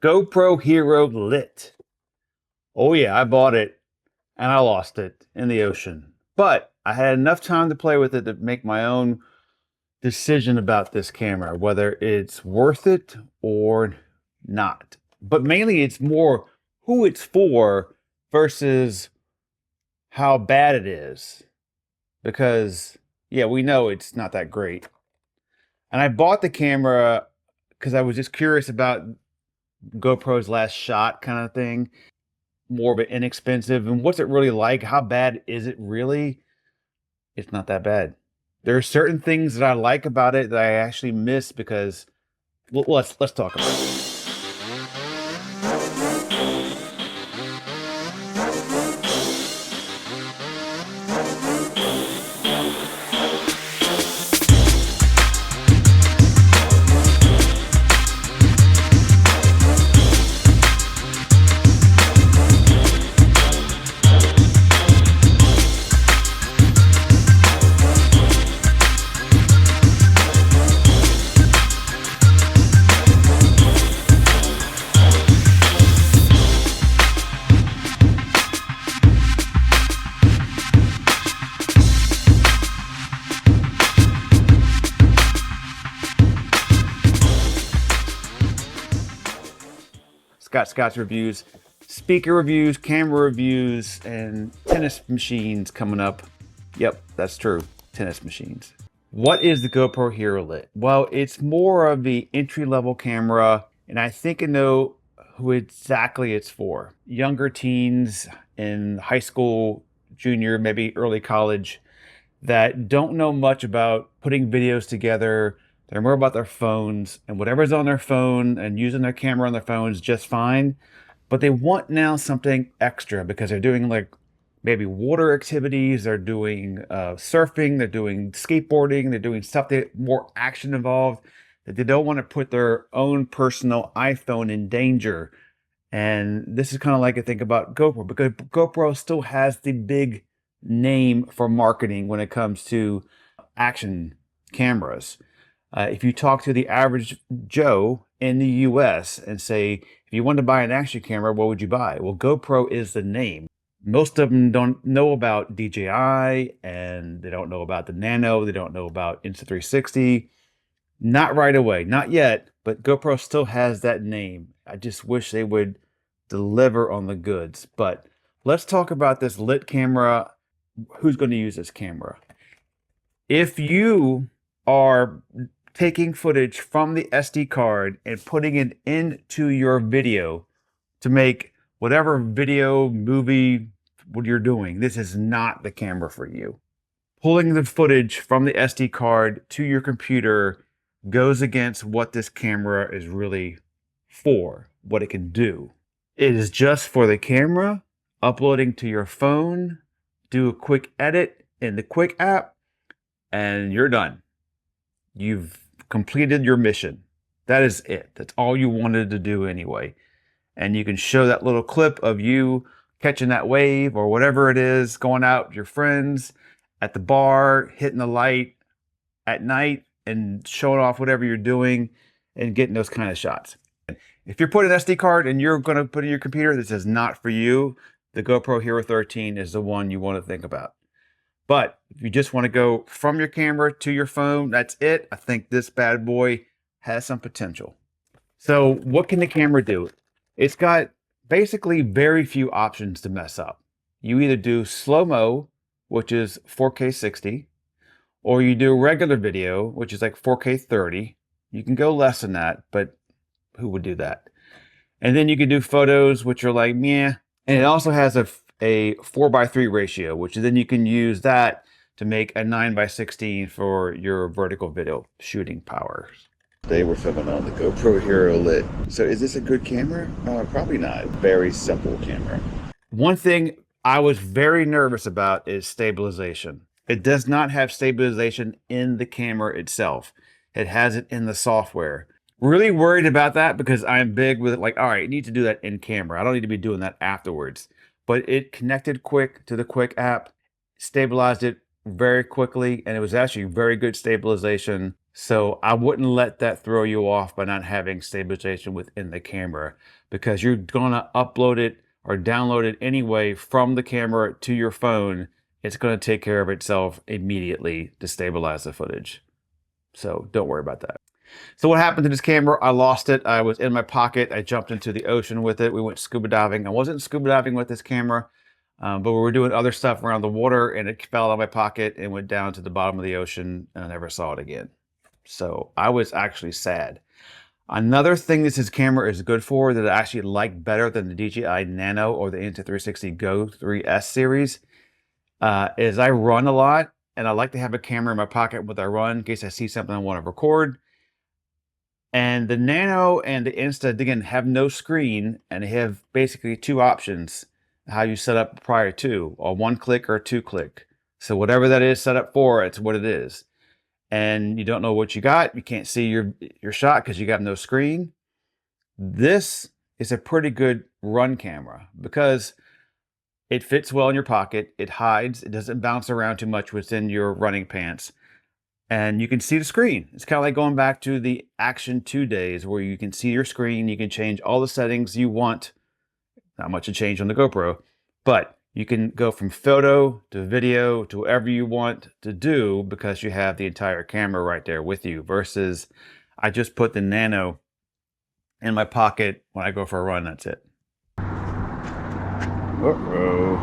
GoPro Hero Lit. Oh yeah, I bought it and I lost it in the ocean. But I had enough time to play with it to make my own decision about this camera, whether it's worth it or not. But mainly it's more who it's for versus how bad it is. Because yeah, we know it's not that great. And I bought the camera because I was just curious about GoPro's last shot kind of thing. More of an inexpensive. And what's it really like? How bad is it really? It's not that bad. There are certain things that I like about it that I actually miss because let's talk about it. Scott's reviews, speaker reviews, camera reviews, and tennis machines coming up. Yep, that's true. Tennis machines. What is the GoPro Hero Lit? Well, it's more of the entry-level camera, and I think I know who exactly it's for. Younger teens in high school, junior, maybe early college, that don't know much about putting videos together. They're more about their phones and whatever's on their phone and using their camera on their phones just fine. But they want now something extra because they're doing like maybe water activities, they're doing surfing, they're doing skateboarding, they're doing stuff that more action involved, that they don't want to put their own personal iPhone in danger. And this is kind of like I think about GoPro, because GoPro still has the big name for marketing when it comes to action cameras. If you talk to the average Joe in the US and say, if you want to buy an action camera, what would you buy? Well, GoPro is the name. Most of them don't know about DJI and they don't know about the Nano. They don't know about Insta360. Not right away, not yet, but GoPro still has that name. I just wish they would deliver on the goods. But let's talk about this lit camera. Who's going to use this camera? If you are taking footage from the SD card and putting it into your video to make whatever video, movie, what you're doing, this is not the camera for you. Pulling the footage from the SD card to your computer goes against what this camera is really for, what it can do. It is just for the camera, uploading to your phone, do a quick edit in the Quick app, and you're done. You've completed your mission. That is it. That's all you wanted to do anyway. And you can show that little clip of you catching that wave or whatever it is, going out with your friends at the bar, hitting the light at night and showing off whatever you're doing and getting those kind of shots. If you're putting an SD card and you're going to put in your computer, this is not for you. The GoPro Hero 13 is the one you want to think about. But if you just want to go from your camera to your phone, that's it. I think this bad boy has some potential. So what can the camera do? It's got basically very few options to mess up. You either do slow-mo, which is 4K 60, or you do regular video, which is like 4K 30. You can go less than that, but who would do that? And then you can do photos, which are like, meh. And it also has a 4:3 ratio, which then you can use that to make a 9:16 for your vertical video shooting power. Today we're filming on the GoPro Hero Lit. So is this a good camera? Probably not. Very simple camera. One thing I was very nervous about is stabilization. It does not have stabilization in the camera itself. It has it in the software. Really worried about that because I'm big with it, like, all right, you need to do that in camera. I don't need to be doing that afterwards. But it connected quick to the Quick app, stabilized it very quickly, and it was actually very good stabilization. So I wouldn't let that throw you off by not having stabilization within the camera, because you're gonna upload it or download it anyway from the camera to your phone. It's gonna take care of itself immediately to stabilize the footage. So don't worry about that. So what happened to this camera? I lost it. I was in my pocket. I jumped into the ocean with it. We went scuba diving. I wasn't scuba diving with this camera, but we were doing other stuff around the water, and it fell out of my pocket and went down to the bottom of the ocean, and I never saw it again. So I was actually sad. Another thing this camera is good for that I actually like better than the DJI Nano or the Insta360 Go 3S series is I run a lot, and I like to have a camera in my pocket when I run in case I see something I want to record. And the Nano and the Insta, again, have no screen, and they have basically two options how you set up prior to, or one click or two click. So whatever that is set up for, it's what it is. And you don't know what you got. You can't see your shot because you got no screen. This is a pretty good run camera because it fits well in your pocket. It hides. It doesn't bounce around too much within your running pants. And you can see the screen. It's kind of like going back to the Action 2 days where you can see your screen. You can change all the settings you want. Not much to change on the GoPro, but you can go from photo to video to whatever you want to do because you have the entire camera right there with you, versus I just put the Nano in my pocket when I go for a run. That's it. Uh-oh.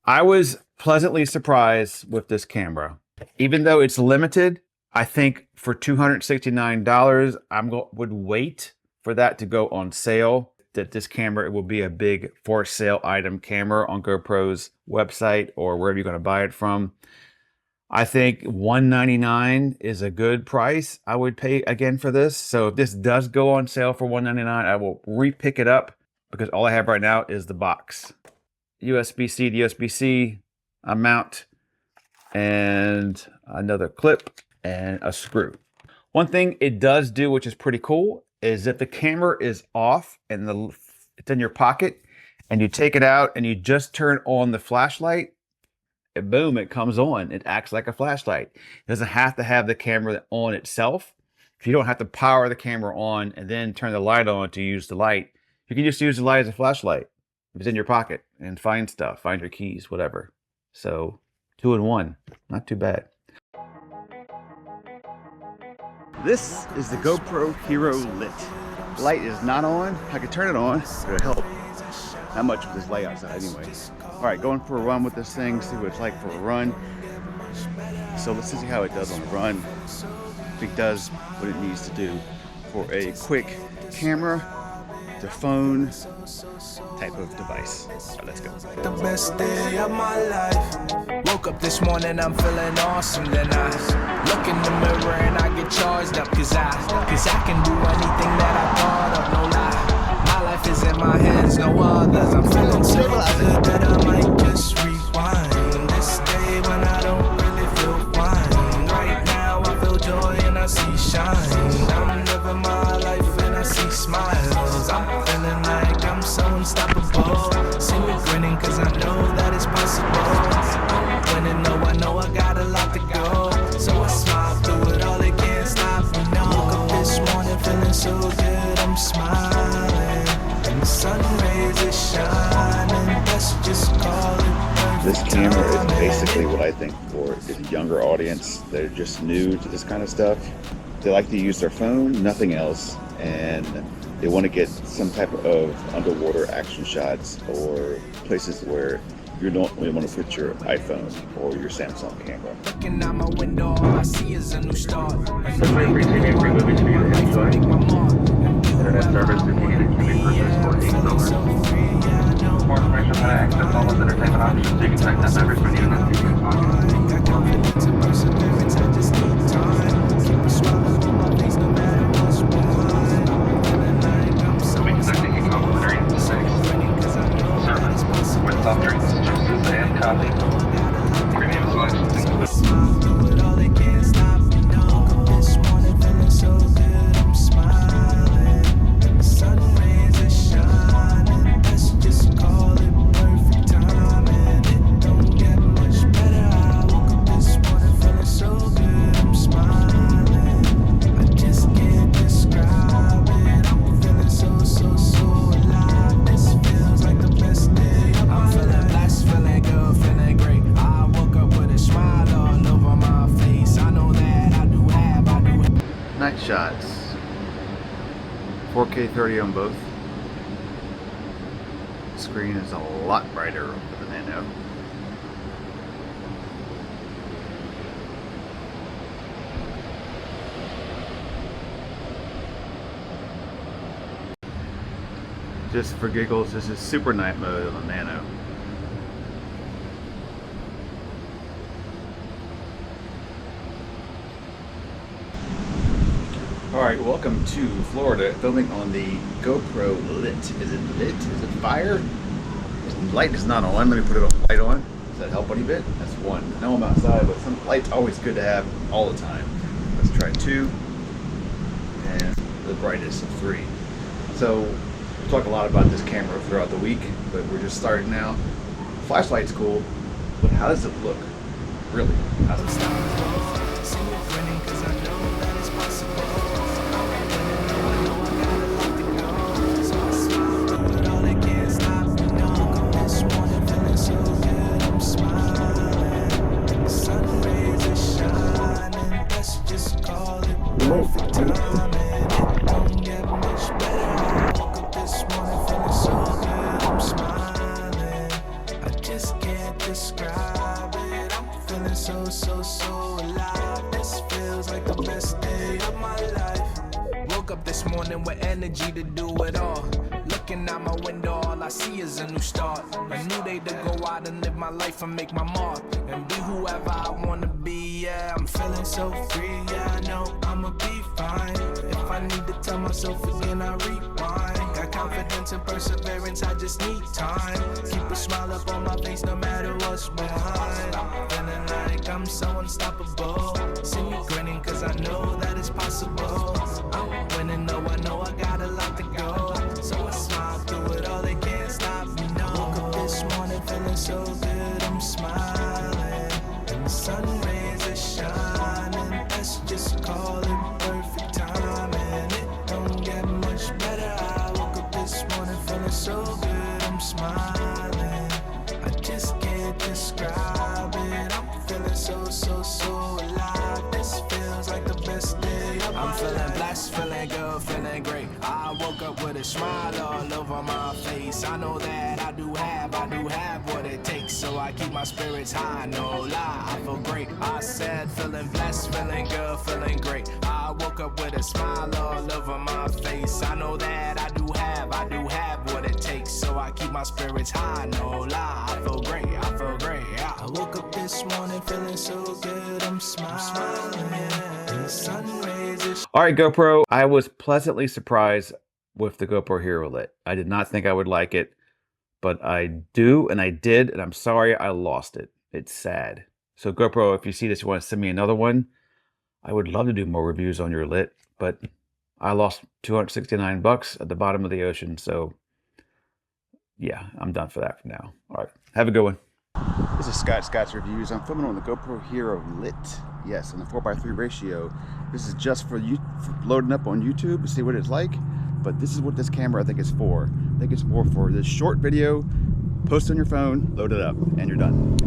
I was pleasantly surprised with this camera. Even though it's limited, I think for $269, would wait for that to go on sale. That this camera, it will be a big for sale item camera on GoPro's website or wherever you're going to buy it from. I think $199 is a good price I would pay again for this. So if this does go on sale for $199, I will re-pick it up because all I have right now is the box. USB-C to USB-C, a mount, and another clip and a screw. One thing it does do, which is pretty cool, is if the camera is off and it's in your pocket and you take it out and you just turn on the flashlight, and boom, it comes on. It acts like a flashlight. It doesn't have to have the camera on itself. If you don't have to power the camera on and then turn the light on to use the light, you can just use the light as a flashlight. If it's in your pocket and find stuff, find your keys, whatever. So 2 in 1, not too bad. This is the GoPro Hero Lit. The light is not on. I could turn it on, but it'll help. Not much with this light outside anyway. All right, going for a run with this thing, see what it's like for a run. So let's see how it does on a run. If it does what it needs to do for a quick camera to phone type of device. All right, let's go. The best day of my life. Woke up this morning, I'm feeling awesome. Then I look in the mirror and I get charged up, cause I can do anything that I thought of, no lie. My life is in my hands, no others. I'm feeling so good that I might just rewind. This day when I don't really feel fine. Right now I feel joy and I see shine. I'm living my life and I see smiles. I'm feeling like I'm so unstoppable. See me grinning cause I know that it's possible. I'm winning, no, I know I got a lot to go. So I smile through it all, it can't stop me, no. Woke up this morning feeling so good, I'm smiling. And the sun rays are shining, let's just call it. This camera is basically what I think for is a younger audience. They're just new to this kind of stuff. They like to use their phone, nothing else, and they want to get some type of underwater action shots or places where you don't really want to put your iPhone or your Samsung camera. Looking out my window, all I see is a new start. Especially if receiving free movies for you to enjoy. Internet service is needed to be purchased for $8. For information on how to access all those entertainment options, you can check that members for needing on TV We'll be conducting a complimentary service with soft drinks, juices, and coffee. Premium selections included. Night shots. 4K 30 on both. Screen is a lot brighter with the Nano. Just for giggles, this is super night mode on the Nano. Alright, welcome to Florida, filming on the GoPro Lit. Is it lit? Is it fire? The light is not on. Let me put a light on. Does that help any bit? That's one. I know I'm outside, but some light's always good to have all the time. Let's try 2. And the brightest of 3. So, we talk a lot about this camera throughout the week, but we're just starting now. Flashlight's cool, but how does it look? Really? How does it look? So alive. This feels like the best day of my life. Woke up this morning with energy to do it all. Looking out my window, all I see is a new start. A new day to go out and live my life and make my mark and be whoever I wanna be. Yeah, I'm feeling so free. Yeah, I know I'ma be fine. If I need to tell myself again, I rewind. Got confidence and perseverance, I just need time. Keep a smile up on my face no matter what's behind. I'm feeling like I'm so unstoppable. See me grinning cause I know that it's possible. I'm winning though I know I got a lot to go. So I smile through it all, they can't stop me, no. Woke up this morning feeling so good, I'm smiling. And the sun rays are shining, let's just call it perfect timing. It don't get much better. I woke up this morning feeling so good, I'm smiling. I just can't describe it. I'm feeling so alive. This feels like the best day of my life. I'm feeling blessed, feeling good, feeling great. I woke up with a smile all over my face. I know that I do have what it takes. So I keep my spirits high, no lie, I feel great. I said feeling blessed, feeling good, feeling great. I woke up with a smile all over my face. I know that I do have what it takes. So I keep my spirits high, no lie, I feel great, yeah. I woke up this morning feeling so good, I'm smiling. And the sun rays are Alright, GoPro, I was pleasantly surprised with the GoPro Hero Lit. I did not think I would like it, but I do, and I did, and I'm sorry I lost it. It's sad. So GoPro, if you see this, you want to send me another one, I would love to do more reviews on your Lit, but I lost $269 at the bottom of the ocean, so yeah, I'm done for that for now. Alright, have a good one. This is Scott's Reviews. I'm filming on the GoPro Hero Lit. Yes, on the 4:3 ratio. This is just for you, for loading up on YouTube to see what it's like. But this is what this camera I think is for. I think it's more for this short video, post on your phone, load it up, and you're done.